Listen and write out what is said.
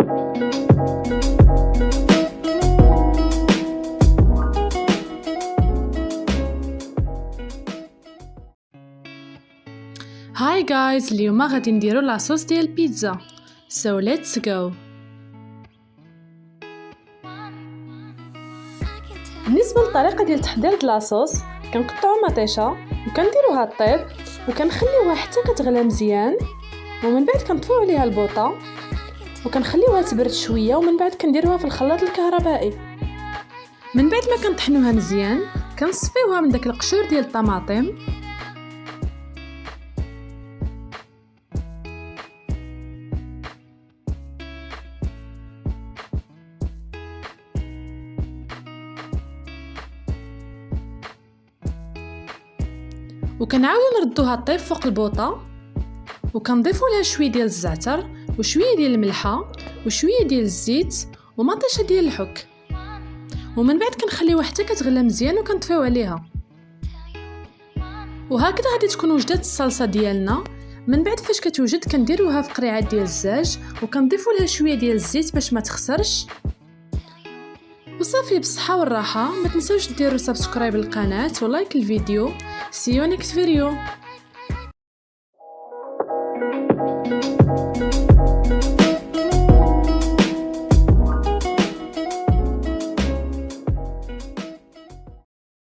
هاي جايز، اليوم غادي نديرو لاصوص ديال البيتزا. So let's go. بالنسبه للطريقه ديال تحضير لاصوص، كنقطعوا مطيشه وكنديروها طيب وكنخليوها حتى كتغلى مزيان، ومن بعد كنطفيو عليها البوطه وكنخليوها تبرد شويه، ومن بعد كنديروها في الخلاط الكهربائي. من بعد ما كنطحنوها مزيان كنصفيوها من داك القشور ديال الطماطم وكنعاودو نردوها طيب فوق البوطه، وكنضيفوا لها شويه ديال الزعتر وشويه ديال الملحه وشويه ديال الزيت ومطيشه ديال الحك، ومن بعد كنخليوها حتى كتغلى مزيان وكنطفيو عليها. وهكذا غادي تكون وجدت الصلصه ديالنا. من بعد فاش كتوجد كنديروها في قريعه ديال الزاج وكنضيفوا لها شويه ديال الزيت باش ما تخسرش. وصافي، بالصحه والراحه. ما تنساوش ديروا سبسكرايب للقناه ولايك الفيديو. See you next video.